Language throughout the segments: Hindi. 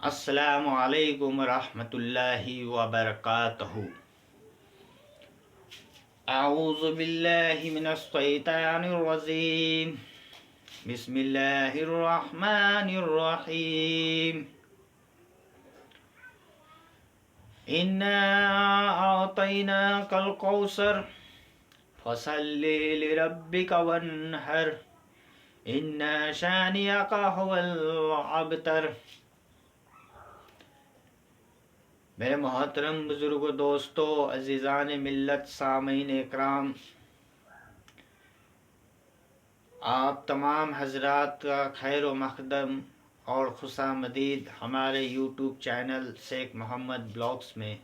अस्सलामु अलैकुम रहमतुल्लाहि व बरकातहू। अऊज़ु बिल्लाहि मिनश शैतानिर रजीम। बिस्मिल्लाहिर रहमानिर रहीम। इन्ना अअतैनाकल कौसर फसल्लि लिरब्बिका वन्हर इन्ना शानिअका हुवल अबतर। मेरे मोहतरम बुजुर्ग दोस्तों, अजीज़ान मिल्लत, सामीन इकराम, आप तमाम हजरात का खैर व मक़दम और खुशामदीद हमारे YouTube channel Sheikh Mohammed blogs में।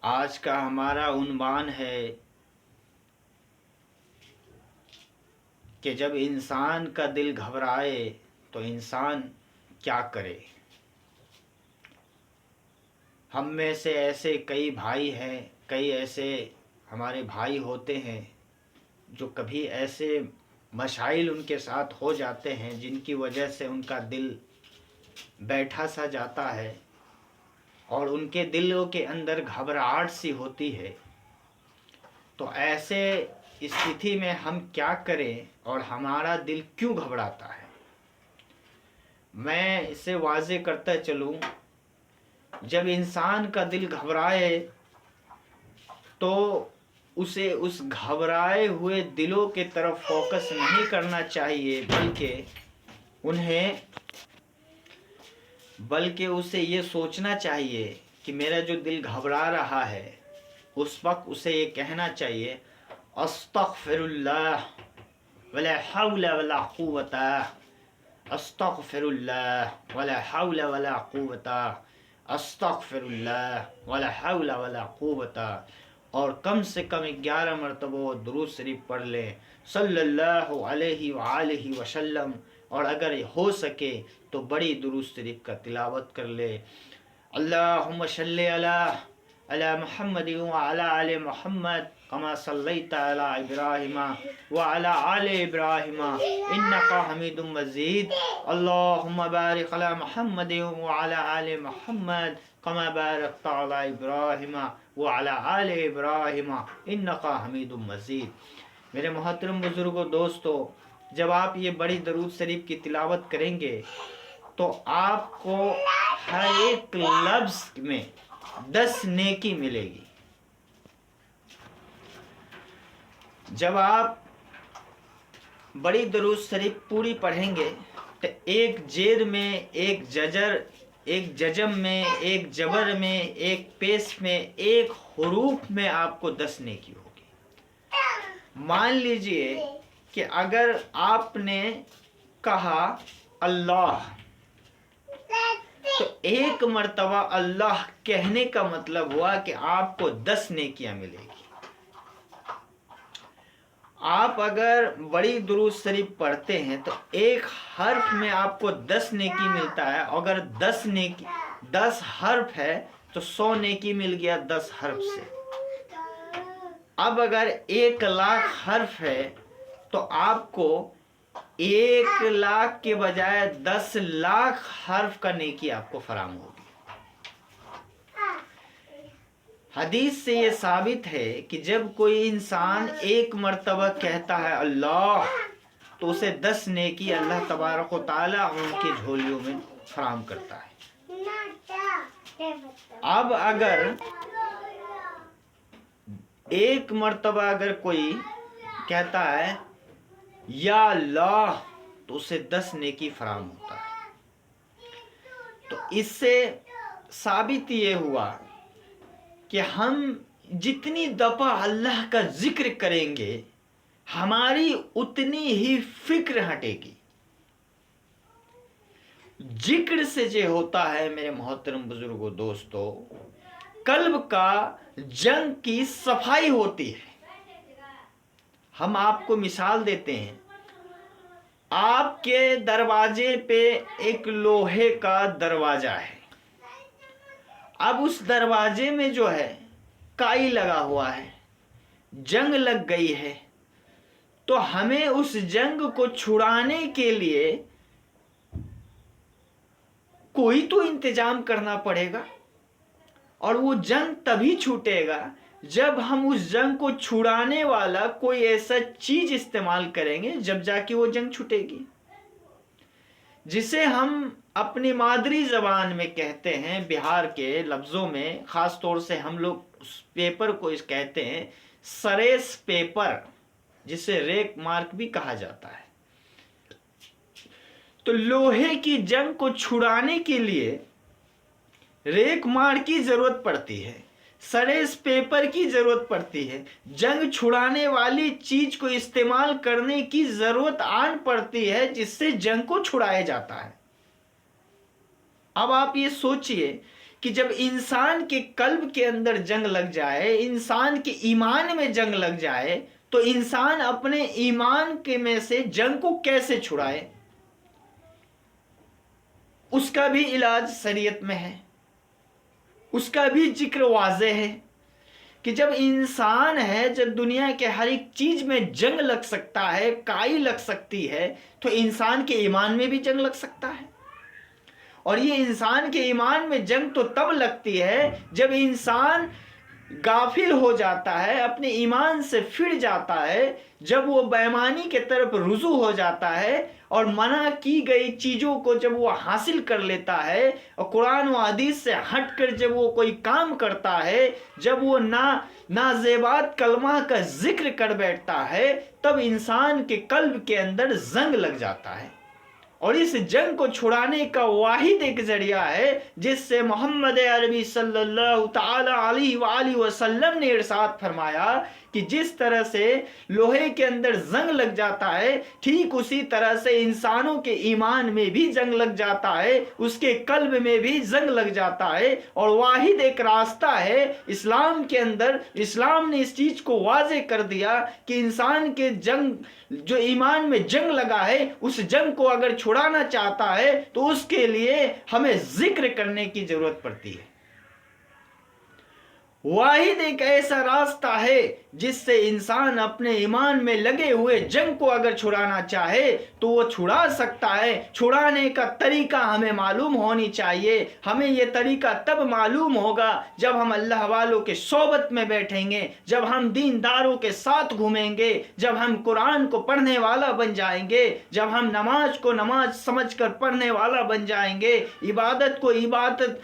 आज का हमारा उन्वान है कि जब इंसान का दिल घबराए तो इंसान क्या करे। हम में से ऐसे कई भाई हैं, कई ऐसे हमारे भाई होते हैं जो कभी ऐसे मशाइल उनके साथ हो जाते हैं जिनकी वजह से उनका दिल बैठा सा जाता है और उनके दिलों के अंदर घबराहट सी होती है। तो ऐसे स्थिति में हम क्या करें और हमारा दिल क्यों घबराता है। मैं इसे वाज़े करता चलूँ, जब इंसान का दिल घबराए तो उसे उस घबराए हुए दिलों के तरफ फोकस नहीं करना चाहिए, बल्कि उसे ये सोचना चाहिए कि मेरा जो दिल घबरा रहा है, उस वक्त उसे ये कहना चाहिए अस्तग़फिरुल्लाह वला हौला वला कुव्वता, अस्तग़फिरुल्लाह वला हौला वला कुव्वता, अस्तग़फिरुल्लाह वला हौला वला कुव्वता। और कम से कम 11 मरतबा दुरूद शरीफ पढ़ लें सल्लल्लाहु अलैहि व आलिहि वसल्लम। और अगर हो सके तो बड़ी दुरूद शरीफ का तिलावत कर ले। अल्लाहुम्मा सल्लि अला मुहम्मद व अला आले मुहम्मद कमा सल्लैता अला इब्राहिम व अला आले इब्राहिम इन्नका हमीदुम मजीद। अल्लाहुम्मा बारिक अला मुहम्मद व अला आले मुहम्मद कमा बारकता अला इब्राहिम व अला आले इब्राहिम इन्नका हमीदुम मजीद। मेरे मोहतरम बुजुर्गों दोस्तों, जब आप ये बड़ी दरूद शरीफ की तिलावत करेंगे तो आपको हर एक लफ्ज़ में 10 नेकी मिलेगी। जब आप बड़ी दरूद शरीफ पूरी पढ़ेंगे तो एक जेर में, एक जजर, एक जजम में, एक जबर में, एक पेश में, एक हुरूफ में आपको 10 नेकी होगी। मान लीजिए कि अगर आपने कहा अल्लाह, तो एक मर्तबा अल्लाह कहने का मतलब हुआ कि आपको 10 नेकियां मिलेगी। आप अगर बड़ी दुरूद शरीफ पढ़ते हैं तो एक हर्फ में आपको 10 नेकी मिलता है। अगर 10 हर्फ है तो 100 नेकी मिल गया 10 हर्फ से। अब अगर 1 लाख हर्फ है तो आपको 1 लाख के बजाय 10 लाख हर्फ का नेकी आपको फराम होगी। हदीस से ये साबित है कि जब कोई इंसान एक मर्तबा कहता है अल्लाह, तो उसे 10 नेकी अल्लाह तबारक व तआला उनकी झोलियों में फराम करता है। अब अगर एक मर्तबा अगर कोई कहता है या अल्लाह, तो उसे 10 नेकी फराम होता है। तो इससे साबित ये हुआ कि हम जितनी दफ़ा अल्लाह का जिक्र करेंगे हमारी उतनी ही फिक्र हटेगी। जिक्र से जो होता है मेरे मोहतरम बुजुर्गों दोस्तों, कल्ब का जंग की सफाई होती है। हम आपको मिसाल देते हैं, आपके दरवाजे पे एक लोहे का दरवाजा है। अब उस दरवाजे में जो है काई लगा हुआ है, जंग लग गई है, तो हमें उस जंग को छुड़ाने के लिए कोई तो इंतजाम करना पड़ेगा, और वो जंग तभी छूटेगा जब हम उस जंग को छुड़ाने वाला कोई ऐसा चीज इस्तेमाल करेंगे, जब जाके वो जंग छूटेगी। जिसे हम अपनी मादरी जबान में कहते हैं, बिहार के लफ्जों में खास तौर से हम लोग उस पेपर को इस कहते हैं सरेस पेपर, जिसे रेक मार्क भी कहा जाता है। तो लोहे की जंग को छुड़ाने के लिए रेक मार्क की जरूरत पड़ती है, सरेस पेपर की जरूरत पड़ती है, जंग छुड़ाने वाली चीज को इस्तेमाल करने की जरूरत आन पड़ती है, जिससे जंग को छुड़ाया जाता है। अब आप ये सोचिए कि जब इंसान के कल्ब के अंदर जंग लग जाए, इंसान के ईमान में जंग लग जाए, तो इंसान अपने ईमान के में से जंग को कैसे छुड़ाए? उसका भी इलाज शरीयत में है, उसका भी जिक्र वाज़े है कि जब इंसान है, जब दुनिया के हर एक चीज में जंग लग सकता है, काई लग सकती है, तो इंसान के ईमान में भी जंग लग सकता है। और ये इंसान के ईमान में जंग तो तब लगती है जब इंसान गाफिल हो जाता है, अपने ईमान से फिर जाता है, जब वो बेईमानी के तरफ रुजू हो जाता है और मना की गई चीज़ों को जब वो हासिल कर लेता है, और कुरान व हदीस से हटकर जब वो कोई काम करता है, जब वो नाजेबात कलमा का जिक्र कर बैठता है, तब इंसान के कल्ब के अंदर जंग लग जाता है। और इस जंग को छुड़ाने का वाहिद एक जरिया है जिससे मोहम्मद अरबी सल्लल्लाहु ताला अलैहि वसल्लम ने इरशाद फरमाया कि जिस तरह से लोहे के अंदर जंग लग जाता है, ठीक उसी तरह से इंसानों के ईमान में भी जंग लग जाता है, उसके कल्ब में भी जंग लग जाता है। और वाहिद एक रास्ता है इस्लाम के अंदर, इस्लाम ने इस चीज को वाजे कर दिया कि इंसान के जंग, जो ईमान में जंग लगा है, उस जंग को अगर छुड़ाना चाहता है तो उसके लिए हमें जिक्र करने की जरूरत पड़ती है। वाहिद एक ऐसा रास्ता है जिससे इंसान अपने ईमान में लगे हुए जंग को अगर छुड़ाना चाहे तो वो छुड़ा सकता है। छुड़ाने का तरीका हमें मालूम होनी चाहिए। हमें ये तरीका तब मालूम होगा जब हम अल्लाह वालों के सोबत में बैठेंगे, जब हम दीनदारों के साथ घूमेंगे, जब हम कुरान को पढ़ने वाला बन जाएंगे, जब हम नमाज को नमाज समझकर पढ़ने वाला बन जाएंगे, इबादत को इबादत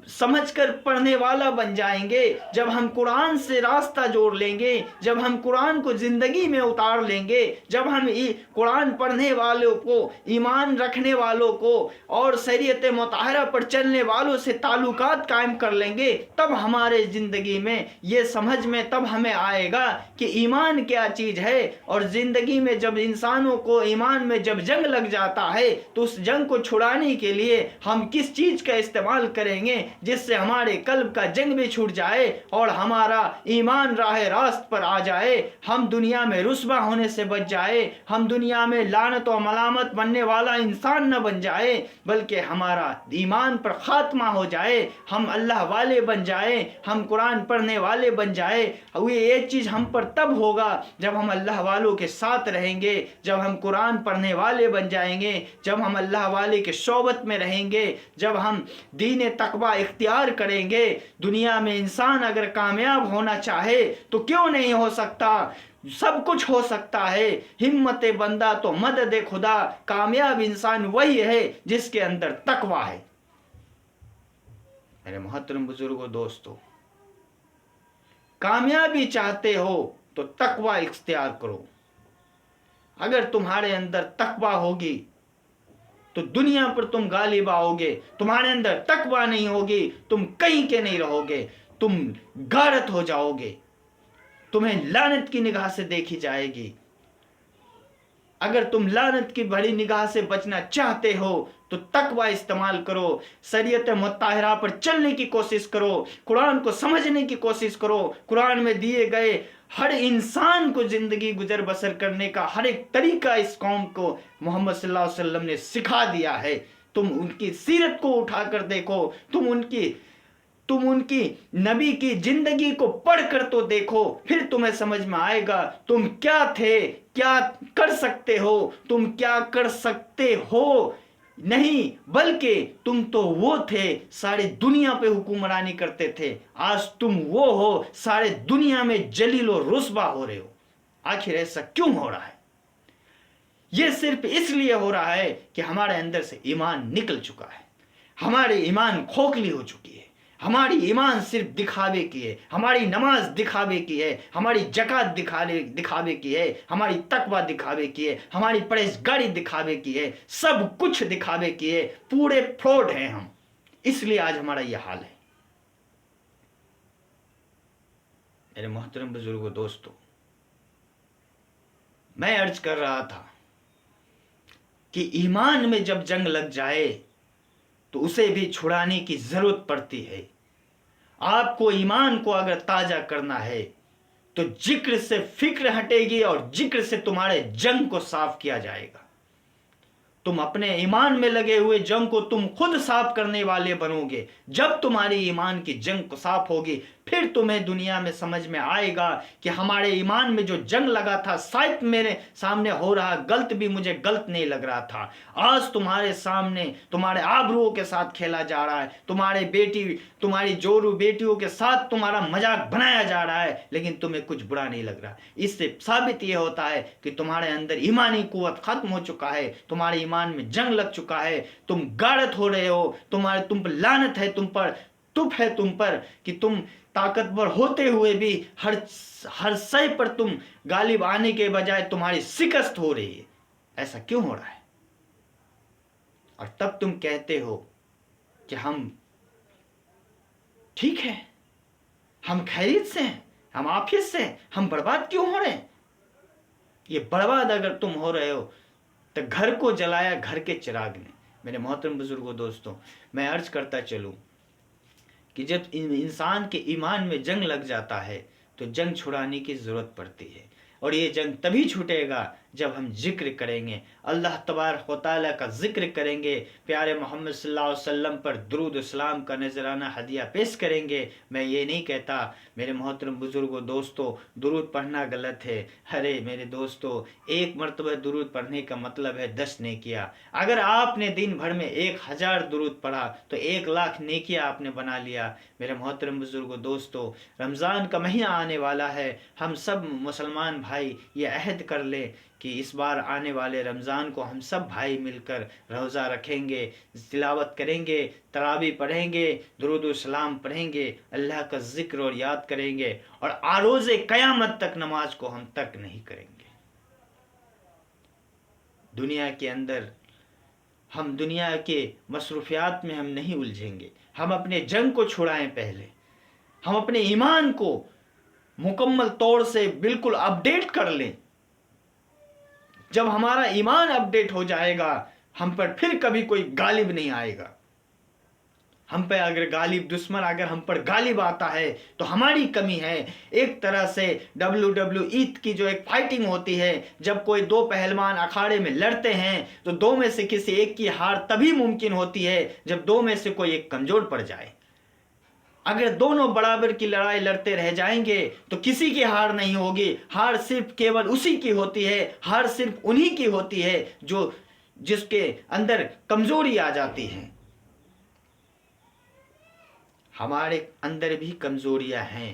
समझकर पढ़ने वाला बन जाएंगे, जब हम कुरान से रास्ता जोड़ लेंगे, जब हम कुरान को जिंदगी में उतार लेंगे, जब हम कुरान पढ़ने वालों को, ईमान रखने वालों को और शरीयत मुताहरा पर चलने वालों से ताल्लुकात कायम कर लेंगे, तब हमारे जिंदगी में ये समझ में तब हमें आएगा कि ईमान क्या चीज है। और जिंदगी में जब इंसानों को ईमान में जब जंग लग जाता है तो उस जंग को छुड़ाने के लिए हम किस चीज का इस्तेमाल करेंगे जिससे हमारे कल्ब का जंग भी छूट जाए और हमारा ईमान राह रास्त पर आ जाए, हम दुनिया में रुस्वा होने से बच जाए, हम दुनिया में लानत और मलामत बनने वाला इंसान न बन जाए, बल्कि हमारा ईमान पर खात्मा हो जाए, हम अल्लाह वाले बन जाए, हम कुरान पढ़ने वाले बन जाए। ये चीज़ हम पर तब होगा जब हम अल्लाह वालों के साथ रहेंगे, जब हम कुरान पढ़ने वाले बन जाएंगे, जब हम अल्लाह वाले के सोबत में रहेंगे, जब हम दीन तकवा इख्तियार करेंगे। दुनिया में इंसान अगर कामयाब होना चाहे तो क्यों नहीं हो सकता, सब कुछ हो सकता है। हिम्मत बंदा तो मदद खुदा, कामयाब इंसान वही है जिसके अंदर तकवा है। मेरे मोहतरम बुजुर्गों, दोस्तों, कामयाबी चाहते हो तो तकवा इख्तियार करो। अगर तुम्हारे अंदर तकवा होगी तो दुनिया पर तुम गालिब आओगे। तुम्हारे अंदर तकवा नहीं होगी, तुम कहीं के नहीं रहोगे, तुम गारत हो जाओगे, तुम्हें लानत की निगाह से देखी जाएगी। अगर तुम लानत की भरी निगाह से बचना चाहते हो तो तकवा इस्तेमाल करो, शरीयत मुत्ताहिरा पर चलने की कोशिश करो, कुरान को समझने की कोशिश करो। कुरान में दिए गए हर इंसान को जिंदगी गुजर बसर करने का हर एक तरीका इस कौम को मोहम्मद सल्लल्लाहु अलैहि वसल्लम ने सिखा दिया है। तुम उनकी सीरत को उठाकर देखो, तुम उनकी नबी की जिंदगी को पढ़कर तो देखो, फिर तुम्हें समझ में आएगा तुम क्या थे, क्या कर सकते हो, तुम क्या कर सकते हो। नहीं, बल्कि तुम तो वो थे सारी दुनिया पे हुक्मरानी करते थे, आज तुम वो हो सारे दुनिया में जलील और रुस्वा हो रहे हो। आखिर ऐसा क्यों हो रहा है? ये सिर्फ इसलिए हो रहा है कि हमारे अंदर से ईमान निकल चुका है, हमारी ईमान खोखली हो चुकी है, हमारी ईमान सिर्फ दिखावे की है, हमारी नमाज दिखावे की है, हमारी ज़कात दिखावे की है, हमारी तकवा दिखावे की है, हमारी परहेजगारी दिखावे की है, सब कुछ दिखावे की है, पूरे फ्रॉड हैं हम। इसलिए आज हमारा यह हाल है। मेरे मोहतरम बुजुर्गों, दोस्तों, मैं अर्ज कर रहा था कि ईमान में जब जंग लग जाए तो उसे भी छुड़ाने की जरूरत पड़ती है। आपको ईमान को अगर ताजा करना है तो जिक्र से फिक्र हटेगी और जिक्र से तुम्हारे जंग को साफ किया जाएगा। तुम अपने ईमान में लगे हुए जंग को तुम खुद साफ करने वाले बनोगे। जब तुम्हारी ईमान की जंग साफ होगी, फिर तुम्हें दुनिया में समझ में आएगा कि हमारे ईमान में जो जंग लगा था, शायद मेरे सामने हो रहा गलत भी मुझे गलत नहीं लग रहा था। आज तुम्हारे सामने तुम्हारे आबरूओं के साथ खेला जा रहा है, तुम्हारी जोरू बेटियों के साथ तुम्हारा मजाक बनाया जा रहा है, लेकिन तुम्हें कुछ बुरा नहीं लग रहा। इससे साबित यह होता है कि तुम्हारे अंदर ईमानी कुव्वत खत्म हो चुका है, तुम्हारे ईमान में जंग लग चुका है, तुम गारत हो रहे हो, तुम पर लानत है, तुप है तुम पर कि तुम ताकतवर होते हुए भी हर शय पर तुम गालिब आने के बजाय तुम्हारी शिकस्त हो रही है। ऐसा क्यों हो रहा है? और तब तुम कहते हो कि हम ठीक है, हम खैरियत से हैं, हम आफियत से हैं, हम बर्बाद क्यों हो रहे हैं? ये बर्बाद अगर तुम हो रहे हो तो घर को जलाया घर के चिराग ने। मेरे मोहतरम बुजुर्गों, दोस्तों, मैं अर्ज करता चलूं कि जब इंसान के ईमान में जंग लग जाता है तो जंग छुड़ाने की ज़रूरत पड़ती है, और ये जंग तभी छूटेगा जब हम जिक्र करेंगे, अल्लाह तबारक व तआला का जिक्र करेंगे, प्यारे मोहम्मद सल्लल्लाहु अलैहि वसल्लम पर दुरूद इस्लाम का नजराना हदिया पेश करेंगे। मैं ये नहीं कहता मेरे मोहतरम बुजुर्गों, दोस्तों, दुरूद पढ़ना गलत है। अरे मेरे दोस्तों, एक मरतबा दुरूद पढ़ने का मतलब है 10 नेकिया। अगर आपने दिन भर में 1000 दुरूद पढ़ा तो 1,00,000 नेकिया आपने बना लिया। मेरे मोहतरम बुजुर्गों, दोस्तों, रमज़ान का महीना आने वाला है। हम सब मुसलमान भाई ये अहद कर लें कि इस बार आने वाले रमज़ान को हम सब भाई मिलकर रोज़ा रखेंगे, तिलावत करेंगे, तरावी पढ़ेंगे, दुरूद सलाम पढ़ेंगे, अल्लाह का जिक्र और याद करेंगे, और आरोज़े क़यामत तक नमाज को हम तर्क नहीं करेंगे। दुनिया के अंदर हम दुनिया के मसरूफियात में हम नहीं उलझेंगे। हम अपने जंग को छुड़ाएं पहले, हम अपने ईमान को मुकम्मल तौर से बिल्कुल अपडेट कर लें। जब हमारा ईमान अपडेट हो जाएगा, हम पर फिर कभी कोई गालिब नहीं आएगा। हम पे अगर गालिब दुश्मन अगर हम पर गालिब आता है तो हमारी कमी है। एक तरह से WWE की जो एक फाइटिंग होती है, जब कोई दो पहलवान अखाड़े में लड़ते हैं तो दो में से किसी एक की हार तभी मुमकिन होती है जब दो में से कोई एक कमजोर पड़ जाए। अगर दोनों बराबर की लड़ाई लड़ते रह जाएंगे तो किसी की हार नहीं होगी। हार सिर्फ केवल उसी की होती है, हार सिर्फ उन्हीं की होती है जिसके अंदर कमजोरी आ जाती है। हमारे अंदर भी कमजोरियां हैं,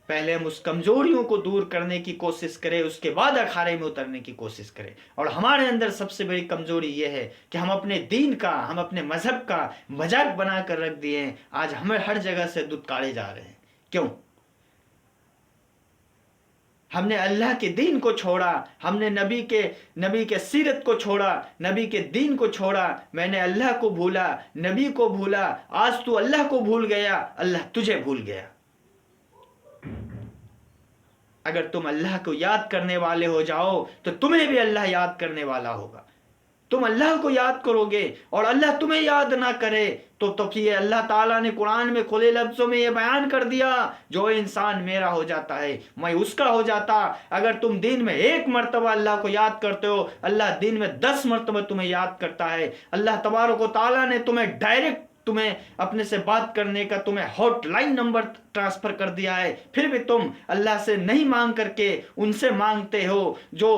पहले हम उस कमजोरियों को दूर करने की कोशिश करें, उसके बाद अखाड़े में उतरने की कोशिश करें। और हमारे अंदर सबसे बड़ी कमजोरी यह है कि हम अपने दीन का, हम अपने मजहब का मजाक बना कर रख दिए हैं। आज हमें हर जगह से दुत्कारे जा रहे हैं। क्यों? हमने अल्लाह के दीन को छोड़ा, हमने नबी के सीरत को छोड़ा, नबी के दीन को छोड़ा। मैंने अल्लाह को भूला, नबी को भूला। आज तू अल्लाह को भूल गया, अल्लाह तुझे भूल गया। अगर तुम अल्लाह को याद करने वाले हो जाओ तो तुम्हें भी अल्लाह याद करने वाला होगा। तुम अल्लाह को याद करोगे और अल्लाह तुम्हें याद ना करे तो फिर अल्लाह ताला ने कुरान में खुले लफ्ज़ों में ये बयान कर दिया, जो इंसान मेरा हो जाता है मैं उसका हो जाता। अगर तुम दिन में 1 मरतबा अल्लाह को याद करते हो, अल्लाह दिन में 10 मरतबा तुम्हें याद करता है। अल्लाह तबारक व तआला ने तुम्हें डायरेक्ट अपने से बात करने का तुम्हें हॉटलाइन नंबर ट्रांसफर कर दिया है, फिर भी तुम अल्लाह से नहीं मांग करके उनसे मांगते हो जो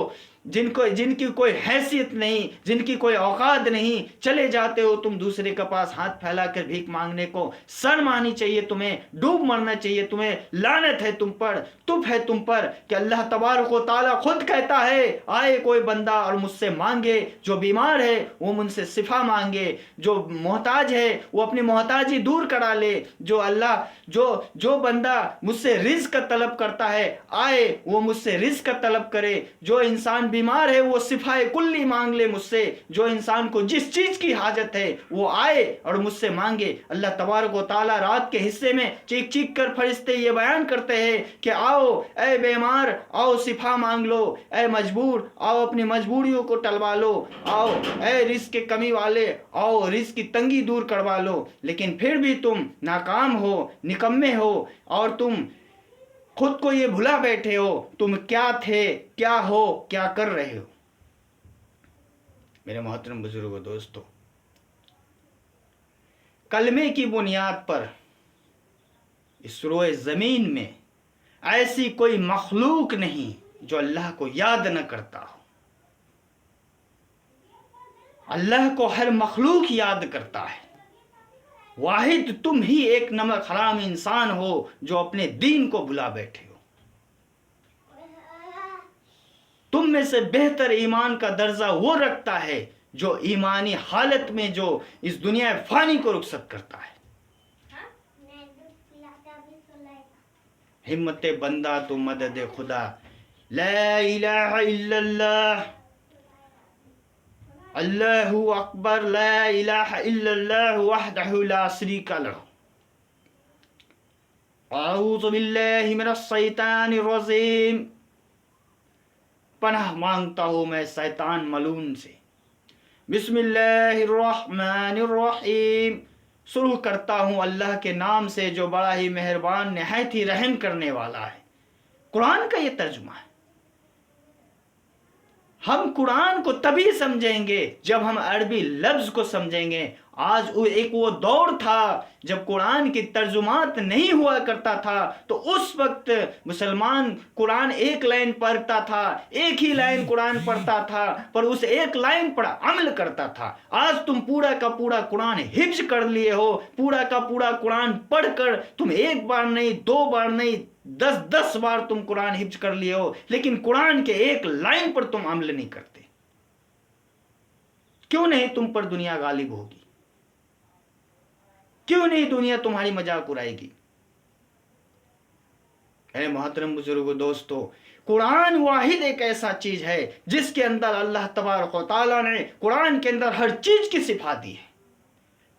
जिनकी कोई हैसियत नहीं, जिनकी कोई औकात नहीं, चले जाते हो तुम दूसरे के पास हाथ फैलाकर भीख मांगने को। शर्म आनी चाहिए तुम्हें, डूब मरना चाहिए तुम्हें। लानत है तुम पर, तुफ है तुम पर कि अल्लाह तबारक व तआला खुद कहता है, आए कोई बंदा और मुझसे मांगे, जो बीमार है वो मुझसे शिफा मांगे, जो मोहताज है वो अपनी मोहताजी दूर करा ले, जो बंदा मुझसे रिज़्क़ का तलब करता है आए वो मुझसे रिज़्क़ का तलब करे, जो इंसान बीमार है वो शिफाए कुल्ली मांग ले मुझसे, जो इंसान को जिस चीज की हाजत है वो आए और मुझसे मांगे। अल्लाह तबारक व तआला रात के हिस्से में चीख चीख कर फरिश्ते ये बयान करते हैं कि आओ ए बीमार, आओ शिफा मांग लो, ए मजबूर आओ अपनी मजबूरियों को टलवा लो, आओ ए रिज़्क़ के कमी वाले आओ रिज़्क़ की तंगी दूर करवा लो। लेकिन फिर भी तुम नाकाम हो, निकम्मे हो और तुम खुद को ये भुला बैठे हो तुम क्या थे, क्या हो, क्या कर रहे हो। मेरे मोहतरम बुजुर्गों, दोस्तों, कलमे की बुनियाद पर इस रोए ज़मीन में ऐसी कोई मखलूक नहीं जो अल्लाह को याद न करता हो। अल्लाह को हर मखलूक याद करता है। वाहिद तुम ही एक नमक हराम इंसान हो जो अपने दीन को भुला बैठे हो। तुम में से बेहतर ईमान का दर्जा वो रखता है जो ईमानी हालत में जो इस दुनिया फानी को रुखसत करता है। हिम्मत बंदा तो मदद खुदा, ला इलाहा इल्लल्लाह, अल्लाहु अकबर, ला इलाहा इल्लल्लाह वहदहु ला शरीका लहु, अऊज़ु बिल्लाहि मिनश शैतानिर रजीम। पनाह मांगता हूँ मैं शैतान मलून से। बिस्मिल्लाहिर रहमानिर रहीम। शुरू करता हूँ अल्लाह के नाम से जो बड़ा ही मेहरबान निहायत ही रहम करने वाला है। कुरान का ये तर्जुमा है। हम कुरान को तभी समझेंगे जब हम अरबी लफ्ज को समझेंगे। आज वो दौर था जब कुरान की तर्जुमात नहीं हुआ करता था, तो उस वक्त मुसलमान कुरान एक लाइन पढ़ता था, एक ही लाइन कुरान पढ़ता था, पर उस एक लाइन पर अमल करता था। आज तुम पूरा का पूरा कुरान हिफ्ज कर लिए हो, पूरा का पूरा कुरान पढ़कर तुम एक बार नहीं, दो बार नहीं, 10-10 बार तुम कुरान हिफ्ज कर लिए हो, लेकिन कुरान के एक लाइन पर तुम अमल नहीं करते। क्यों नहीं तुम पर दुनिया गालिब होगी? क्यों नहीं दुनिया तुम्हारी मजाक उड़ाएगी? मेरे मोहतरम बुजुर्गों, दोस्तों, कुरान वाहिद एक ऐसा चीज है जिसके अंदर अल्लाह तबारक व तआला ने कुरान के अंदर हर चीज की सिफा दी है।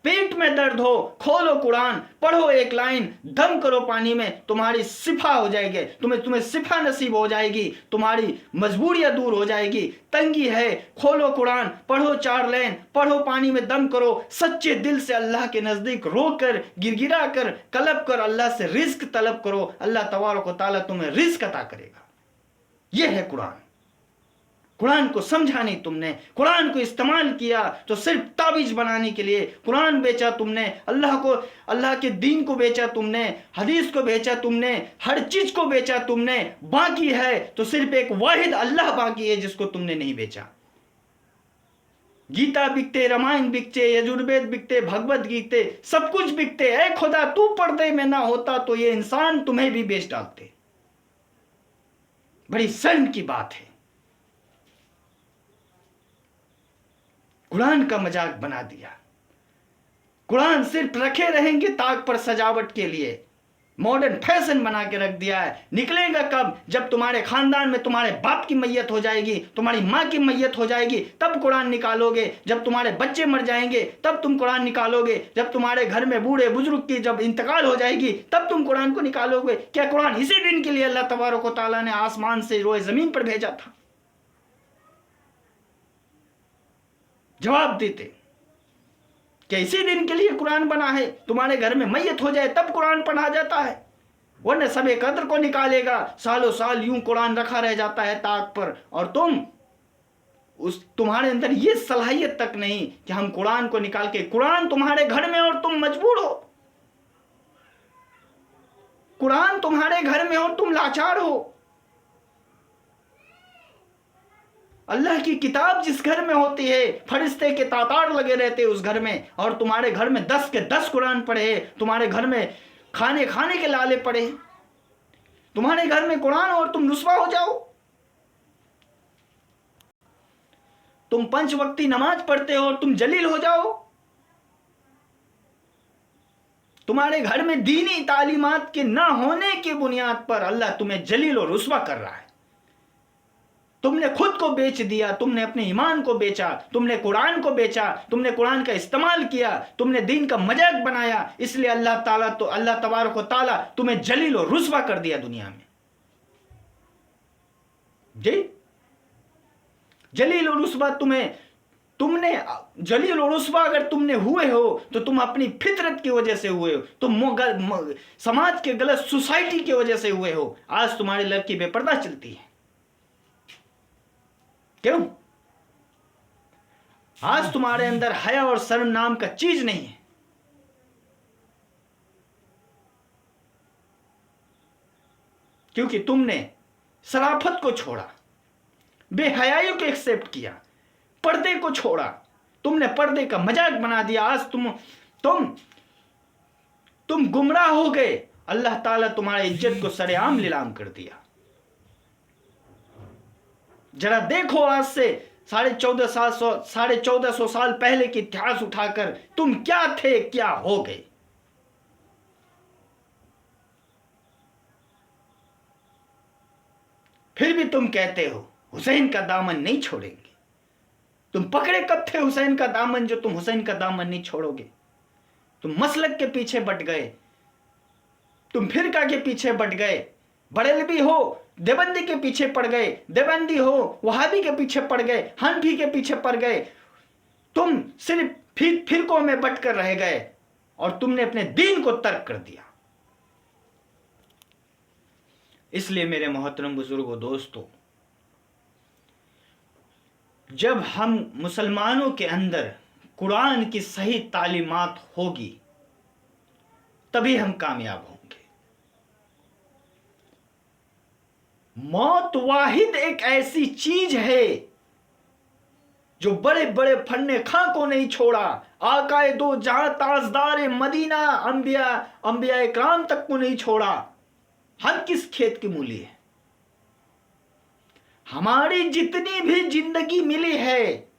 पेट में दर्द हो, खोलो कुरान, पढ़ो एक लाइन, दम करो पानी में, तुम्हारी शिफा हो जाएगी, तुम्हें शिफा नसीब हो जाएगी, तुम्हारी मजबूरियां दूर हो जाएगी। तंगी है, खोलो कुरान, पढ़ो 4 लाइन, पढ़ो पानी में दम करो, सच्चे दिल से अल्लाह के नजदीक रोकर, गिड़गिड़ा कर, कलब कर, अल्लाह से रिज्क तलब करो, अल्लाह तबारक व तआला तुम्हें रिज्क अता करेगा। यह है कुरान। कुरान को समझा नहीं तुमने, कुरान को इस्तेमाल किया तो सिर्फ ताबीज बनाने के लिए। कुरान बेचा तुमने, अल्लाह के दीन को बेचा तुमने, हदीस को बेचा तुमने, हर चीज को बेचा तुमने। बाकी है तो सिर्फ एक वाहिद अल्लाह बाकी है जिसको तुमने नहीं बेचा। गीता बिकते, रामायण बिकते, यजुर्वेद बिकते, भगवत गीते, सब कुछ बिकते। ऐ खुदा, तू पर्दे में ना होता तो ये इंसान तुम्हें भी बेच डालते। बड़ी शर्म की बात है। कुरान का मजाक बना दिया। कुरान सिर्फ रखे रहेंगे ताक पर सजावट के लिए, मॉडर्न फैशन बना के रख दिया है। निकलेगा कब? जब तुम्हारे खानदान में तुम्हारे बाप की मैयत हो जाएगी, तुम्हारी माँ की मैयत हो जाएगी, तब कुरान निकालोगे। जब तुम्हारे बच्चे मर जाएंगे तब तुम कुरान निकालोगे। जब तुम्हारे घर में बूढ़े बुजुर्ग की जब इंतकाल हो जाएगी तब तुम कुरान को निकालोगे। क्या कुरान इसी दिन के लिए अल्लाह तबारक व तआला ने आसमान से रोए जमीन पर भेजा था? जवाब देते कि इसी दिन के लिए कुरान बना है? तुम्हारे घर में मैयत हो जाए तब कुरान पढ़ा जाता है, वरना सबे कद्र को निकालेगा, सालों साल यूं कुरान रखा रह जाता है ताक पर, और तुम्हारे अंदर ये सलाहियत तक नहीं कि हम कुरान को निकाल के, कुरान तुम्हारे घर में और तुम मजबूर हो, कुरान तुम्हारे घर में और तुम लाचार हो। अल्लाह की किताब जिस घर में होती है, फरिश्ते के तातार लगे रहते हैं उस घर में, और तुम्हारे घर में 10 के 10 कुरान पढ़े हैं, तुम्हारे घर में खाने खाने के लाले पड़े हैं, तुम्हारे घर में कुरान और तुम रुस्वा हो जाओ। तुम 5 वक्ती नमाज पढ़ते हो और तुम जलील हो जाओ। तुम्हारे घर में दीनी तालीमात के ना होने की बुनियाद पर अल्लाह तुम्हें जलील और रुस्वा कर रहा है। तुमने खुद को बेच दिया, तुमने अपने ईमान को बेचा, तुमने कुरान को बेचा, तुमने कुरान का इस्तेमाल किया, तुमने दीन का मजाक बनाया, इसलिए अल्लाह तबारक व तआला तुम्हें जलील और रुस्वा कर दिया दुनिया में। जी, जलील और रुस्वा तुमने जलील और रुस्वा अगर तुमने हुए हो तो तुम अपनी फितरत की वजह से हुए हो, तुम समाज के गलत सोसाइटी की वजह से हुए हो। आज तुम्हारी लड़की बेपर्दा चलती है, क्यों? आज तुम्हारे अंदर हया और शर्म नाम का चीज नहीं है। क्योंकि तुमने शराफत को छोड़ा, बेहयाई को एक्सेप्ट किया, पर्दे को छोड़ा, तुमने पर्दे का मजाक बना दिया। आज तुम गुमराह हो गए। अल्लाह ताला तुम्हारी इज्जत को सरेआम नीलाम कर दिया। जरा देखो, आज से 1450 साल पहले की इतिहास उठाकर तुम क्या थे, क्या हो गए। फिर भी तुम कहते हो हुसैन का दामन नहीं छोड़ेंगे। तुम पकड़े कब थे हुसैन का दामन जो तुम हुसैन का दामन नहीं छोड़ोगे? तुम मसलक के पीछे बट गए, तुम फिरका के पीछे बट गए, बरेलवी हो देवबंदी के पीछे पड़ गए, देवबंदी हो वहाबी के पीछे पड़ गए, हनफी के पीछे पड़ गए। तुम सिर्फ फिरकों में बट कर रह गए और तुमने अपने दीन को तर्क कर दिया। इसलिए मेरे मोहतरम बुजुर्गों, दोस्तों, जब हम मुसलमानों के अंदर कुरान की सही तालीमात होगी तभी हम कामयाब होंगे। मौत वाहिद एक ऐसी चीज है जो बड़े बड़े फन्ने खां को नहीं छोड़ा, आकाए दो जहां ताजदार मदीना अंबिया इकराम तक को नहीं छोड़ा। हम किस खेत की मूली है? हमारी जितनी भी जिंदगी मिली है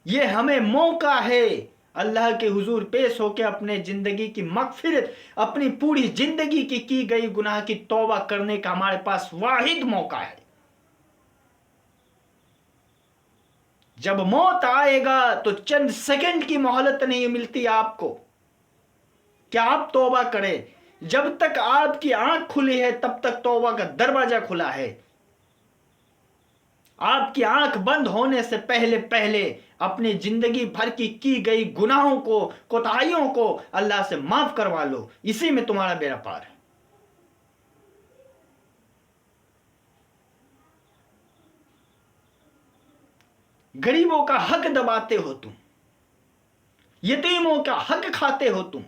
ये हमें मौका है अल्लाह के हुजूर पेश होकर अपने जिंदगी की मगफिरत, अपनी पूरी जिंदगी की गई गुनाह की तौबा करने का हमारे पास वाहिद मौका है। जब मौत आएगा तो चंद सेकंड की मोहलत नहीं मिलती आपको क्या आप तौबा करें। जब तक आपकी आंख खुली है तब तक तौबा का दरवाजा खुला है। आपकी आंख बंद होने से पहले पहले अपनी जिंदगी भर की गई गुनाहों को, कोताहियों को अल्लाह से माफ करवा लो। इसी में तुम्हारा बेड़ा पार है। गरीबों का हक दबाते हो तुम, यतीमों का हक खाते हो तुम,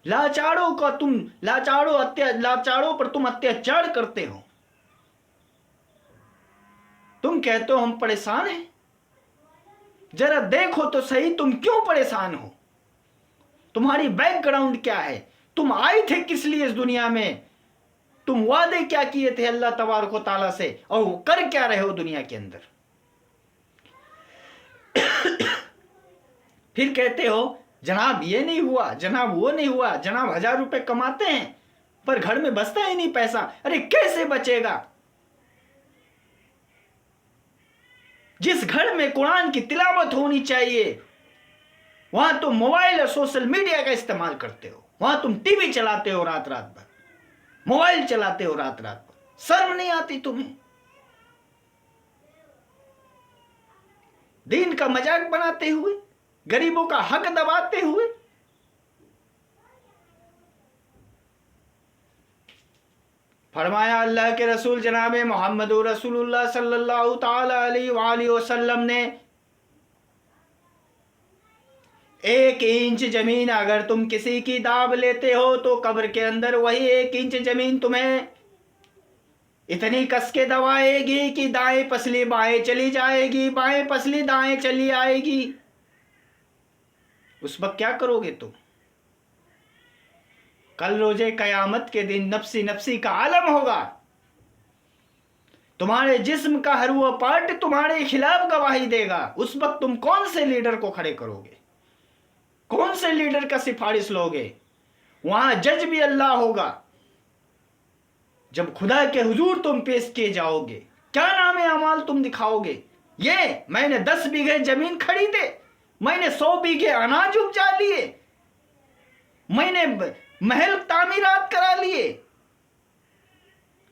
लाचारों पर तुम अत्याचार करते हो। तुम कहते हो हम परेशान हैं। जरा देखो तो सही तुम क्यों परेशान हो, तुम्हारी बैकग्राउंड क्या है, तुम आए थे किस लिए इस दुनिया में, तुम वादे क्या किए थे अल्लाह तबारक व तआला से और वो कर क्या रहे हो दुनिया के अंदर। फिर कहते हो जनाब ये नहीं हुआ, जनाब वो नहीं हुआ, जनाब 1000 रुपए कमाते हैं पर घर में बचता ही नहीं पैसा। अरे कैसे बचेगा? जिस घर में कुरान की तिलावत होनी चाहिए वहां तुम मोबाइल और सोशल मीडिया का इस्तेमाल करते हो, वहां तुम टीवी चलाते हो रात रात भर, मोबाइल चलाते हो रात रात भर। शर्म नहीं आती तुम्हें? दीन का मजाक बनाते हुए, गरीबों का हक दबाते हुए। फरमाया अल्लाह के रसूल जनाब मोहम्मद रसूलुल्लाह सल्लल्लाहु ताला अलैहि वसल्लम ने, 1 इंच जमीन अगर तुम किसी की दाब लेते हो तो कब्र के अंदर वही 1 इंच जमीन तुम्हें इतनी कस के दबाएगी कि दाएं पसली बाएं चली जाएगी, बाएं पसली दाएं चली आएगी। उस वक्त क्या करोगे तुम? कल रोजे कयामत के दिन नफ्सी नफ्सी का आलम होगा। तुम्हारे जिस्म का हर वो पार्ट तुम्हारे खिलाफ गवाही देगा। उस वक्त तुम कौन से लीडर को खड़े करोगे? कौन से लीडर का सिफारिश लोगे? वहां जज भी अल्लाह होगा। जब खुदा के हुजूर तुम पेश किए जाओगे, क्या नाम अमाल तुम दिखाओगे? ये मैंने 10 बीघे जमीन खरीदे, मैंने 100 बीघे अनाज उपजा लिए, मैंने महल तामीरात करा लिए,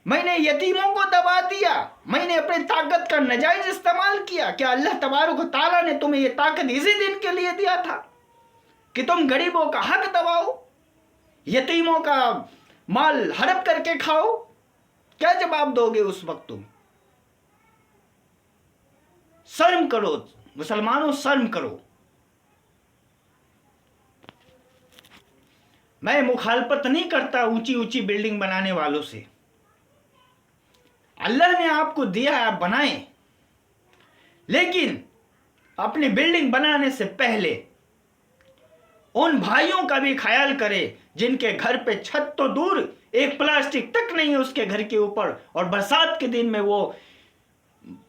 मैंने यतीमों को दबा दिया, मैंने अपनी ताकत का नाजायज इस्तेमाल किया। क्या अल्लाह तबारक व तआला ने तुम्हें यह ताकत इसी दिन के लिए दिया था कि तुम गरीबों का हक दबाओ, यतीमों का माल हड़प करके खाओ? क्या जवाब दोगे उस वक्त तुम? शर्म करो मुसलमानों, शर्म करो। मैं मुखालफत नहीं करता ऊंची ऊंची बिल्डिंग बनाने वालों से। अल्लाह ने आपको दिया है, आप बनाएं, लेकिन अपनी बिल्डिंग बनाने से पहले उन भाइयों का भी ख्याल करें जिनके घर पे छत तो दूर, एक प्लास्टिक तक नहीं है उसके घर के ऊपर, और बरसात के दिन में वो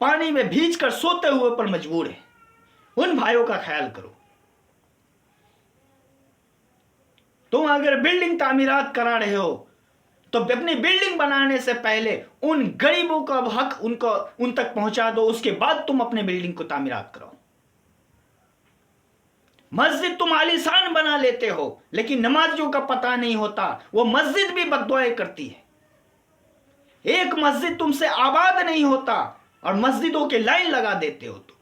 पानी में भीज कर सोते हुए पर मजबूर है। उन भाइयों का ख्याल करो। तुम अगर बिल्डिंग तामीरात करा रहे हो तो अपनी बिल्डिंग बनाने से पहले उन गरीबों का हक उन तक पहुंचा दो, उसके बाद तुम अपने बिल्डिंग को तामीरात कराओ। मस्जिद तुम आलीशान बना लेते हो, लेकिन नमाजियों का पता नहीं होता, वो मस्जिद भी बद्दुआएं करती है। एक मस्जिद तुमसे आबाद नहीं होता और मस्जिदों के लाइन लगा देते हो। तो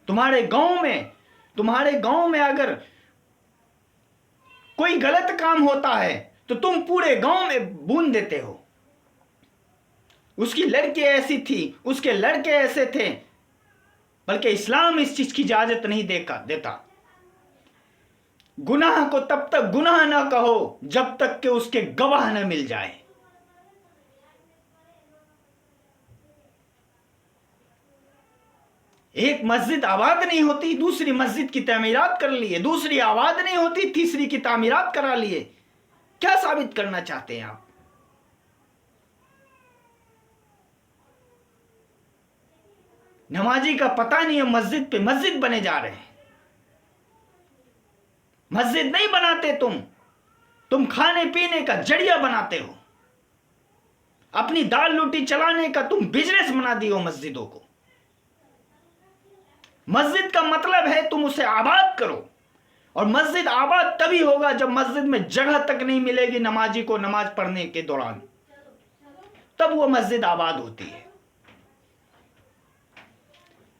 तुम्हारे गांव में अगर कोई गलत काम होता है तो तुम पूरे गांव में बूंद देते हो। उसकी लड़की ऐसी थी, उसके लड़के ऐसे थे, बल्कि इस्लाम इस चीज की इजाजत नहीं देता। गुनाह को तब तक गुनाह ना कहो जब तक कि उसके गवाह न मिल जाए। एक मस्जिद आबाद नहीं होती, दूसरी मस्जिद की तामीरात कर लिए, दूसरी आबाद नहीं होती, तीसरी की तामीरात करा लिए। क्या साबित करना चाहते हैं आप? नमाजी का पता नहीं है, मस्जिद पे मस्जिद बने जा रहे हैं। मस्जिद नहीं बनाते तुम खाने पीने का जरिया बनाते हो। अपनी दाल रोटी चलाने का तुम बिजनेस बना दियो मस्जिदों को। मस्जिद का मतलब है तुम उसे आबाद करो, और मस्जिद आबाद तभी होगा जब मस्जिद में जगह तक नहीं मिलेगी नमाजी को नमाज पढ़ने के दौरान, तब वो मस्जिद आबाद होती है।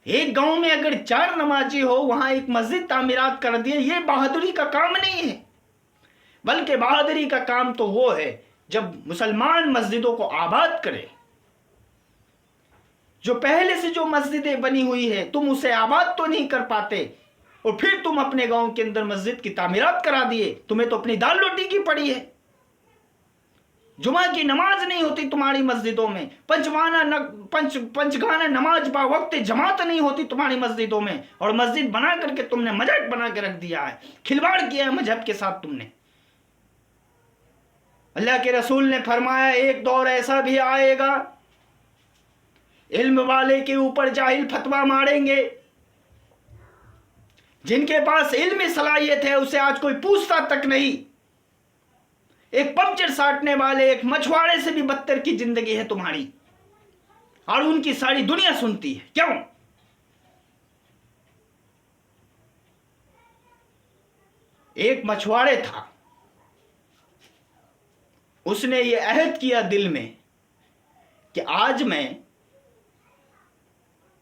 एक गांव में अगर 4 नमाजी हो, वहां एक मस्जिद तामीरात कर दिए, ये बहादुरी का काम नहीं है, बल्कि बहादुरी का काम तो वो है जब मुसलमान मस्जिदों को आबाद करे। जो पहले से जो मस्जिदें बनी हुई है तुम उसे आबाद तो नहीं कर पाते, और फिर तुम अपने गांव के अंदर मस्जिद की तामीरात करा दिए। तुम्हें तो अपनी दाल रोटी की पड़ी है। जुमा की नमाज नहीं होती तुम्हारी मस्जिदों में, पंचगाना नमाज बा वक्त जमात नहीं होती तुम्हारी मस्जिदों में, और मस्जिद बना करके तुमने मजाक बना के रख दिया है, खिलवाड़ किया है मजहब के साथ तुमने। अल्लाह के रसूल ने फरमाया, एक दौर ऐसा भी आएगा इल्म वाले के ऊपर जाहिल फतवा मारेंगे। जिनके पास इल्मी सलाहियत है उसे आज कोई पूछता तक नहीं। एक पंचर साटने वाले, एक मछुआरे से भी बदतर की जिंदगी है तुम्हारी, और उनकी सारी दुनिया सुनती है। क्यों? एक मछुआरे था, उसने ये अहद किया दिल में कि आज मैं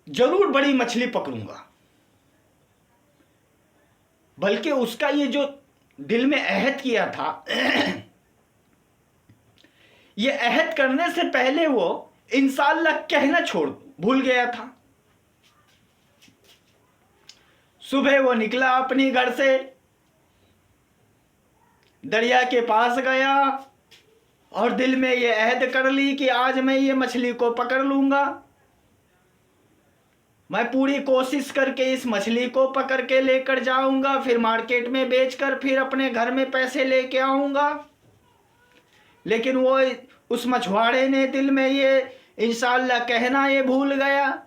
जरूर बड़ी मछली पकड़ूंगा। बल्कि उसका ये जो दिल में अहद किया था, ये अहद करने से पहले वो इंशाअल्लाह कहना भूल गया था। सुबह वो निकला अपनी घर से, दरिया के पास गया और दिल में ये अहद कर ली कि आज मैं ये मछली को पकड़ लूंगा, मैं पूरी कोशिश करके इस मछली को पकड़ के लेकर जाऊंगा, फिर मार्केट में बेचकर फिर अपने घर में पैसे लेके आऊंगा। लेकिन वो उस मछुआरे ने दिल में ये इंशाअल्लाह कहना ये भूल गया।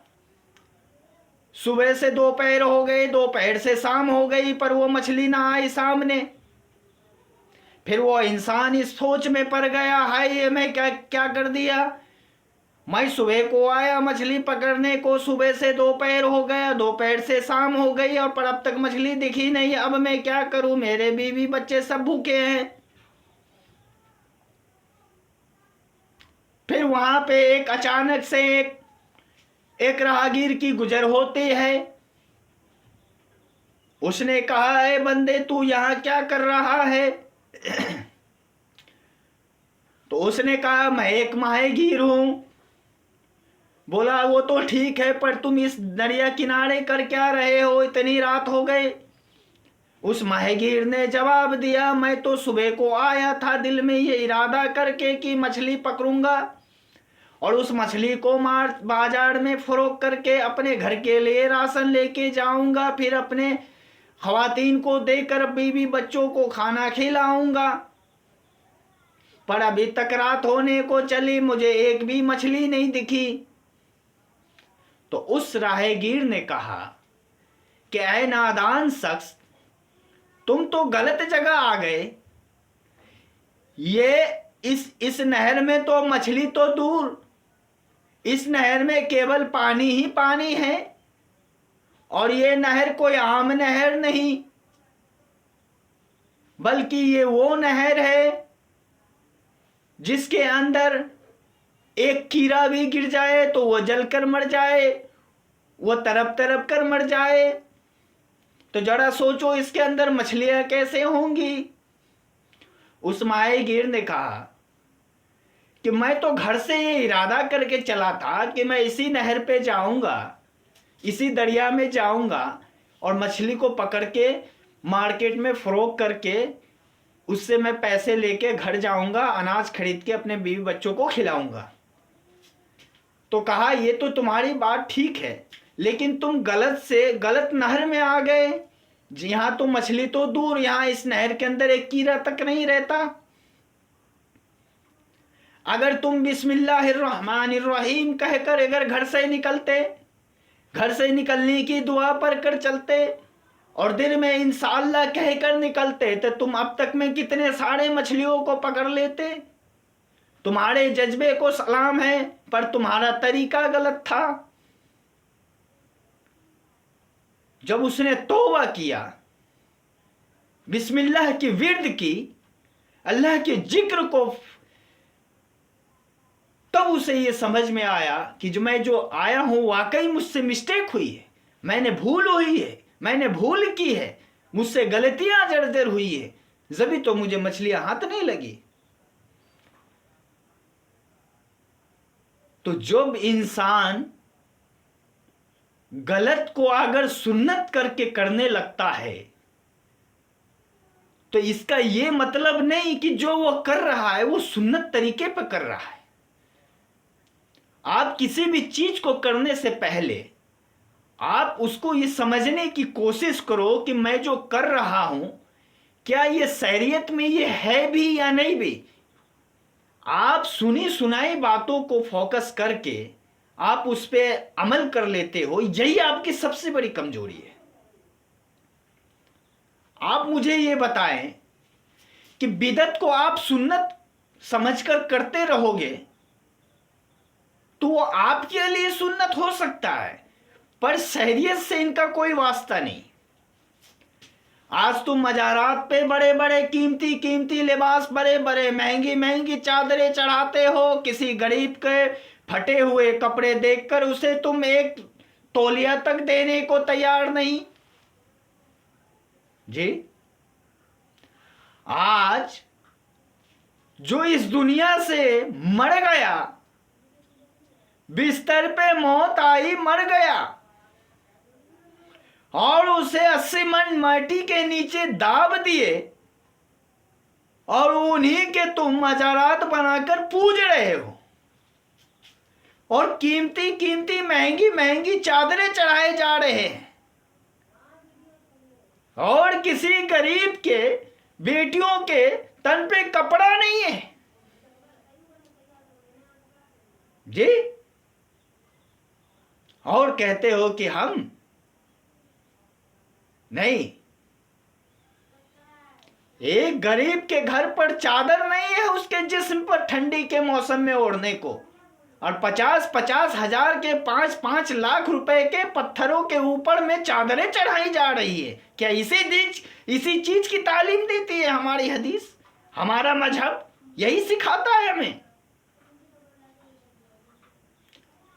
सुबह से दोपहर हो गए, दोपहर से शाम हो गई, पर वो मछली ना आई सामने। फिर वो इंसान इस सोच में पड़ गया, हाय ये मैं क्या क्या कर दिया, मैं सुबह को आया मछली पकड़ने को, सुबह से दोपहर हो गया, दोपहर से शाम हो गई, और पर अब तक मछली दिखी नहीं, अब मैं क्या करूं, मेरे बीवी बच्चे सब भूखे हैं। फिर वहां पे एक अचानक से एक राहगीर की गुजर होती है। उसने कहा, ए बंदे तू यहां क्या कर रहा है? तो उसने कहा, मैं एक माहीगीर हूं। बोला, वो तो ठीक है, पर तुम इस दरिया किनारे कर क्या रहे हो, इतनी रात हो गई? उस माहीगीर ने जवाब दिया, मैं तो सुबह को आया था दिल में ये इरादा करके कि मछली पकड़ूंगा और उस मछली को बाजार में फरोख्त करके अपने घर के लिए राशन लेके जाऊंगा, फिर अपने खवातीन को देकर बीवी बच्चों को खाना खिलाऊंगा। पर अभी तक रात होने को चली, मुझे एक भी मछली नहीं दिखी। तो उस राहगीर ने कहा कि ऐ नादान शख्स, तुम तो गलत जगह आ गए। ये इस नहर में तो मछली तो दूर, इस नहर में केवल पानी ही पानी है, और ये नहर कोई आम नहर नहीं, बल्कि ये वो नहर है जिसके अंदर एक कीड़ा भी गिर जाए तो वो जलकर मर जाए, वो तरप तरप कर मर जाए। तो जरा सोचो इसके अंदर मछलियां कैसे होंगी। उस माहीगीर ने कहा कि मैं तो घर से ये इरादा करके चला था कि मैं इसी नहर पे जाऊंगा, इसी दरिया में जाऊंगा और मछली को पकड़ के मार्केट में फरोख्त करके उससे मैं पैसे लेके घर जाऊंगा, अनाज खरीद के अपने बीवी बच्चों को खिलाऊंगा। तो कहा, ये तो तुम्हारी बात ठीक है, लेकिन तुम गलत नहर में आ गए। यहाँ तो मछली तो दूर, यहाँ इस नहर के अंदर एक कीड़ा तक नहीं रहता। अगर तुम बिस्मिल्लाहिर्रहमानिर्रहीम कहकर अगर घर से निकलते, घर से निकलने की दुआ पर कर चलते और दिल में इंशाअल्लाह कहकर निकलते, तो तुम अब तक में कितने सारे मछलियों को पकड़ लेते। तुम्हारे जज्बे को सलाम है, पर तुम्हारा तरीका गलत था। जब उसने तौबा किया, बिस्मिल्लाह की विर्द की, अल्लाह के जिक्र को, तब उसे ये समझ में आया कि मैं जो आया हूं वाकई मुझसे मिस्टेक हुई है, मैंने भूल की है, मुझसे गलतियां जर्जर हुई है, जभी तो मुझे मछलियां हाथ नहीं लगी। तो जब इंसान गलत को अगर सुन्नत करके करने लगता है, तो इसका यह मतलब नहीं कि जो वो कर रहा है वो सुन्नत तरीके पर कर रहा है। आप किसी भी चीज को करने से पहले आप उसको ये समझने की कोशिश करो कि मैं जो कर रहा हूं क्या ये शरीयत में ये है भी या नहीं भी। आप सुनी सुनाई बातों को फोकस करके आप उस पर अमल कर लेते हो, यही आपकी सबसे बड़ी कमजोरी है। आप मुझे ये बताएं कि बिदअत को आप सुन्नत समझकर करते रहोगे तो वो आपके लिए सुन्नत हो सकता है, पर शरीयत से इनका कोई वास्ता नहीं। आज तुम मजारात पे बड़े बड़े कीमती कीमती लिबास, बड़े बड़े महंगी महंगी चादरें चढ़ाते हो, किसी गरीब के फटे हुए कपड़े देखकर उसे तुम एक तौलिया तक देने को तैयार नहीं जी। आज जो इस दुनिया से मर गया, बिस्तर पे मौत आई मर गया, और उसे 80 मन माटी के नीचे दाब दिए, और उन्हीं के तुम मजारात बनाकर पूज रहे हो और कीमती कीमती महंगी महंगी चादरें चढ़ाए जा रहे हैं और किसी गरीब के बेटियों के तन पे कपड़ा नहीं है जी, और कहते हो कि हम नहीं। एक गरीब के घर पर चादर नहीं है उसके जिस्म पर ठंडी के मौसम में ओढ़ने को, और 50-50 हजार के 5-5 लाख रुपए के पत्थरों के ऊपर में चादरें चढ़ाई जा रही है। क्या इसी चीज की तालीम देती है हमारी हदीस? हमारा मजहब यही सिखाता है हमें।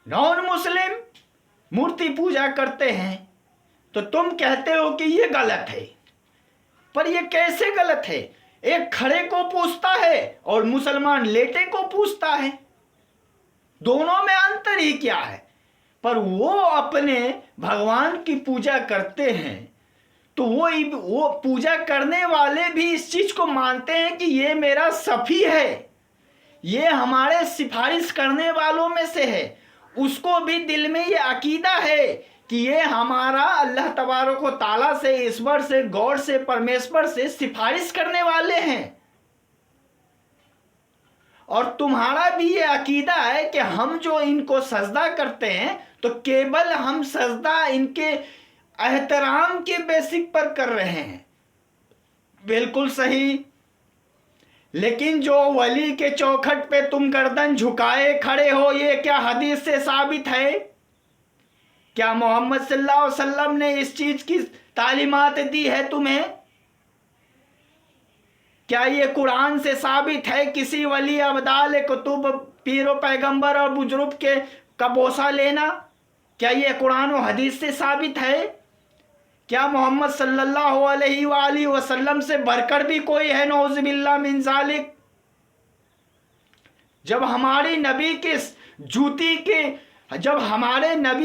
नॉन मुस्लिम मूर्ति पूजा करते हैं तो तुम कहते हो कि ये गलत है, पर ये कैसे गलत है? एक खड़े को पूछता है और मुसलमान लेटे को पूछता है, दोनों में अंतर ही क्या है? पर वो अपने भगवान की पूजा करते हैं तो वो पूजा करने वाले भी इस चीज को मानते हैं कि ये मेरा सफी है, ये हमारे सिफारिश करने वालों में से है। उसको भी दिल में ये अकीदा है कि ये हमारा अल्लाह तबारक व ताला से, ईश्वर से, गॉड से, परमेश्वर से सिफारिश करने वाले हैं। और तुम्हारा भी ये अकीदा है कि हम जो इनको सजदा करते हैं तो केवल हम सजदा इनके एहतराम के बेसिक पर कर रहे हैं। बिल्कुल सही। लेकिन जो वली के चौखट पे तुम गर्दन झुकाए खड़े हो, ये क्या हदीस से साबित है? क्या मोहम्मद सल्लल्लाहु अलैहि वसल्लम ने इस चीज की तालीमात दी है तुम्हें? क्या ये कुरान से साबित है? किसी वली, अब्दाल, कुतुब, पीरो, पैगंबर और बुजुर्ग के का बोसा लेना, क्या ये कुरान और हदीस से साबित है? क्या मोहम्मद सल्लल्लाहु अलैहि वसल्लम से बढ़कर भी कोई है? नौजुबिल्लाह मिन ज़ालिक। जब हमारे नबी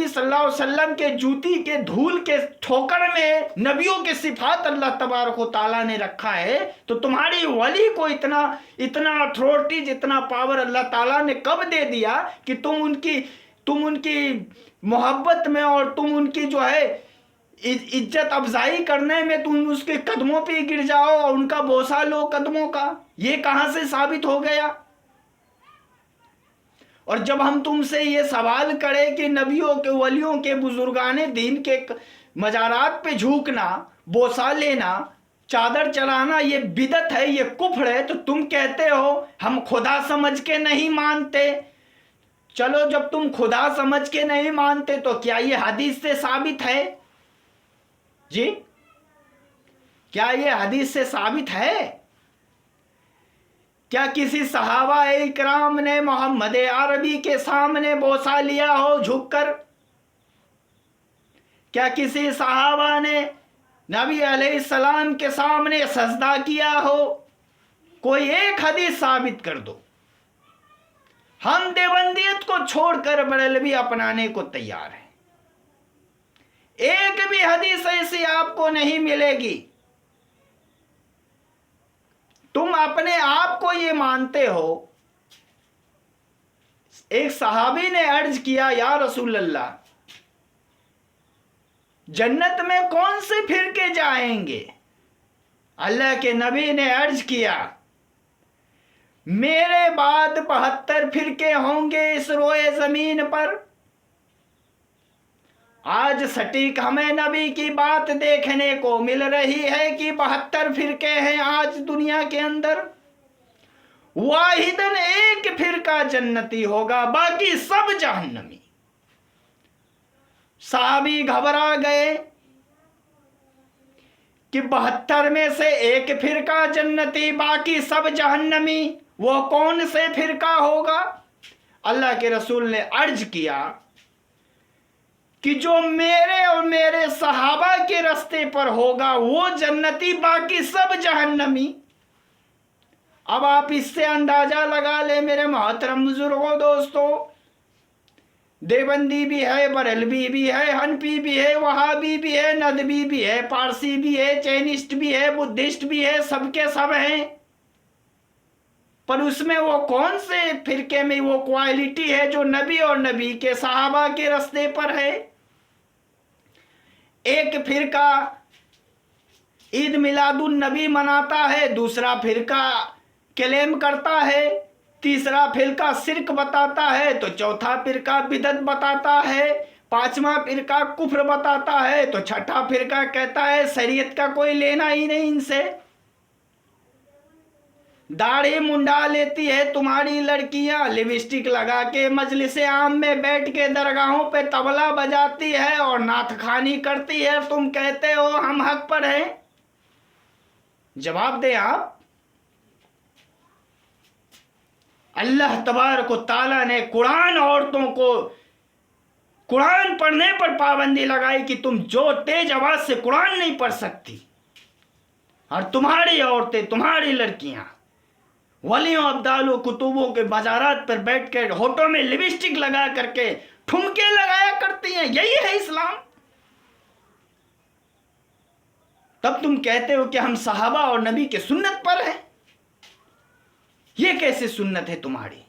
सल्लल्लाहु अलैहि वसल्लम के जूती के धूल के ठोकर में नबियों के सिफात अल्लाह तबारक व तआला ने रखा है, तो तुम्हारी वली को इतना अथॉरिटीज, इतना पावर अल्लाह ताला ने कब दे दिया कि तुम उनकी मोहब्बत में और तुम उनकी जो है इज्जत अफजाई करने में तुम उसके कदमों पे गिर जाओ और उनका बोसा लो कदमों का? ये कहां से साबित हो गया? और जब हम तुमसे ये सवाल करें कि नबियों के, वलियों के, बुजुर्गाने दीन के मजारात पे झुकना, बोसा लेना, चादर चढ़ाना ये बिदत है, ये कुफ्र है, तो तुम कहते हो हम खुदा समझ के नहीं मानते। चलो, जब तुम खुदा समझ के नहीं मानते तो क्या ये हदीस से साबित है जी? क्या ये हदीस से साबित है? क्या किसी सहाबा इकराम ने मोहम्मद अरबी के सामने बोसा लिया हो झुककर? क्या किसी सहाबा ने नबी अलैहिस्सलाम के सामने सजदा किया हो? कोई एक हदीस साबित कर दो। हम देवबंदियत को छोड़कर बरेलवी अपनाने को तैयार हैं। एक भी हदीस ऐसी आपको नहीं मिलेगी। तुम अपने आप को ये मानते हो। एक सहाबी ने अर्ज किया, या रसूल अल्लाह, जन्नत में कौन से फिरके जाएंगे? अल्लाह के नबी ने अर्ज किया, मेरे बाद 72 फिरके होंगे इस रोए जमीन पर। आज सटीक हमें नबी की बात देखने को मिल रही है कि 72 फिरके हैं आज दुनिया के अंदर। वाहिदन एक फिरका जन्नती होगा, बाकी सब जहन्नमी। साहबी घबरा गए कि 72 में से एक फिरका जन्नती, बाकी सब जहन्नमी। वो कौन से फिरका होगा? अल्लाह के रसूल ने अर्ज किया कि जो मेरे और मेरे सहाबा के रास्ते पर होगा वो जन्नती, बाकी सब जहन्नमी। अब आप इससे अंदाजा लगा ले मेरे मोहतरम बुजुर्गों, दोस्तों, देवबंदी भी है, बरेलवी भी है, हनफी भी है, वहाबी भी है, नदवी भी है, पारसी भी है, चैनिस्ट भी है, बुद्धिस्ट भी है, सबके सब हैं। पर उसमें वो कौन से फिरके में वो क्वालिटी है जो नबी और नबी के सहाबा के रास्ते पर है। एक फिरका ईद मिलादुन नबी मनाता है, दूसरा फिरका क्लेम करता है, तीसरा फिरका शिर्क बताता है, तो चौथा फिरका बिदअत बताता है, पांचवा फिरका कुफ्र बताता है, तो छठा फिरका कहता है शरीयत का कोई लेना ही नहीं इनसे। दाढ़ी मुंडा लेती है तुम्हारी लड़कियां, लिपस्टिक लगा के मजलिस आम में बैठ के दरगाहों पे तबला बजाती है और नाथखानी करती है, तुम कहते हो हम हक पर हैं। जवाब दें आप। अल्लाह तबारक व तआला ने कुरान औरतों को कुरान पढ़ने पर पाबंदी लगाई कि तुम जो तेज आवाज से कुरान नहीं पढ़ सकती, और तुम्हारी औरतें तुम्हारी लड़कियां वलियों अब्दालों कुतुबों के बाजारात पर बैठ कर होठों में लिपस्टिक लगा करके ठुमके लगाया करती हैं। यही है इस्लाम। तब तुम कहते हो कि हम सहाबा और नबी के सुन्नत पर हैं। ये कैसे सुन्नत है तुम्हारी?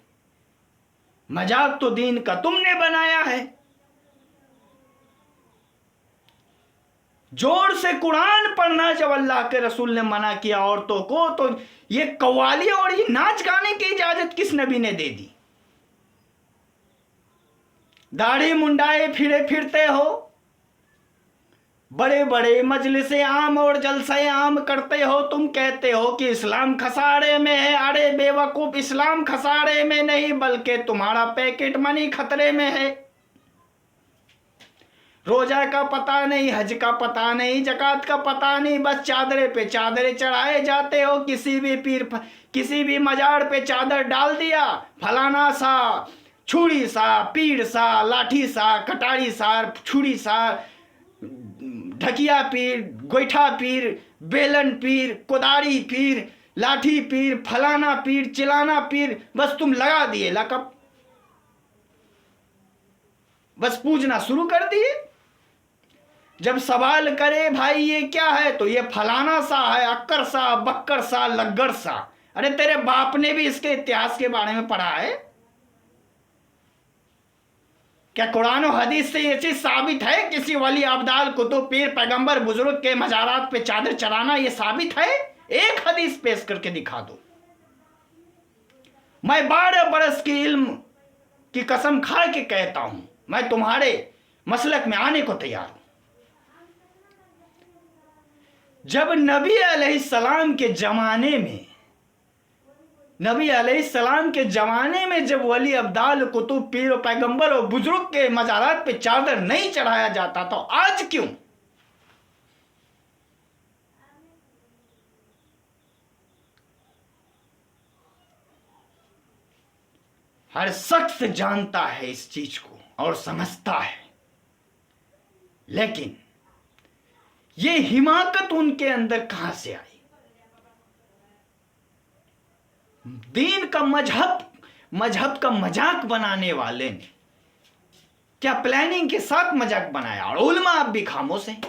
मजाक तो दीन का तुमने बनाया है। जोर से कुरान पढ़ना जब अल्लाह के रसूल ने मना किया औरतों को, तो ये कव्वाली और ये नाच गाने की इजाजत किस नबी ने दे दी? दाढ़ी मुंडाए फिरते हो, बड़े बड़े मजलिसे आम और जलसे आम करते हो, तुम कहते हो कि इस्लाम खसारे में है। अरे बेवकूफ, इस्लाम खसारे में नहीं बल्कि तुम्हारा पैकेट मनी खतरे में है। रोजा का पता नहीं, हज का पता नहीं, ज़कात का पता नहीं, बस चादरे पे चादरे चढ़ाए जाते हो। किसी भी मजार पे चादर डाल दिया, फलाना सा छुरी सा, पीर सा, लाठी सा, कटारी सा, छुरी सा, ढकिया पीर, गोईठा पीर, बेलन पीर, कोदारी पीर, लाठी पीर, फलाना पीर, चिलाना पीर, बस तुम लगा दिए लकब, बस पूजना शुरू कर दिए। जब सवाल करे भाई ये क्या है, तो ये फलाना सा है, अक्कर सा, बक्कर सा, लग्गर सा। अरे तेरे बाप ने भी इसके इतिहास के बारे में पढ़ा है क्या? कुरान और हदीस से ये चीज साबित है? किसी वली अब्दाल कुतुब पीर पैगंबर बुजुर्ग के मजारात पे चादर चढ़ाना ये साबित है? एक हदीस पेश करके दिखा दो। मैं 12 बरस की इल्म की कसम खा के कहता हूं, मैं तुम्हारे मसलक में आने को तैयार हूं। जब नबी अलैहिस्सलाम के जमाने में जब वली अब्दाल कुतुब पीर और पैगंबर और बुजुर्ग के मजारात पे चादर नहीं चढ़ाया जाता, तो आज क्यों? हर शख्स जानता है इस चीज को और समझता है, लेकिन ये हिमाकत उनके अंदर कहां से आई? दीन का मजहब का मजाक बनाने वाले ने क्या प्लानिंग के साथ मजाक बनाया? और उलमा आप भी खामोश हैं।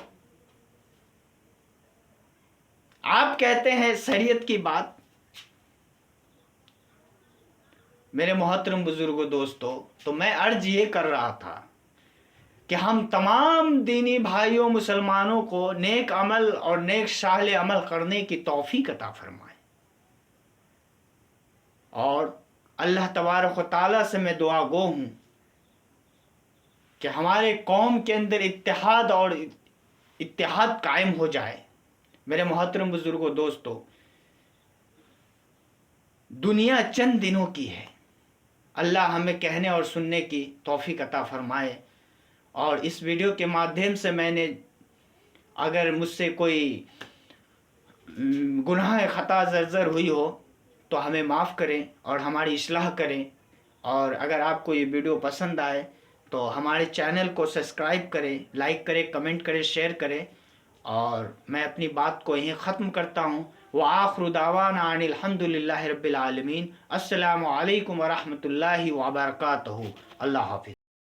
आप कहते हैं शरीयत की बात। मेरे मोहतरम बुजुर्गों, दोस्तों, तो मैं अर्ज ये कर रहा था कि हम तमाम दीनी भाइयों मुसलमानों को नेक अमल और नेक शाहले अमल करने की तौफीक अता फरमाए। और अल्लाह तबारक व तआला से मैं दुआ गो हूं कि हमारे कौम के अंदर इत्तेहाद कायम हो जाए। मेरे मोहतरम बुजुर्गों, दोस्तों, दुनिया चंद दिनों की है। अल्लाह हमें कहने और सुनने की तौफीक अता फरमाए। और इस वीडियो के माध्यम से मैंने अगर मुझसे कोई गुनाह खता जर्जर हुई हो तो हमें माफ़ करें और हमारी इस्लाह करें। और अगर आपको ये वीडियो पसंद आए तो हमारे चैनल को सब्सक्राइब करें, लाइक करें, कमेंट करें, शेयर करें। और मैं अपनी बात को यहीं ख़त्म करता हूँ। व आखिरु दावाना अनिल हम्दुलिल्लाहि रब्बिल आलमीन। अस्सलामु अलैकुम व रहमतुल्लाहि व बरकातहू। अल्लाह हाफ़िज़।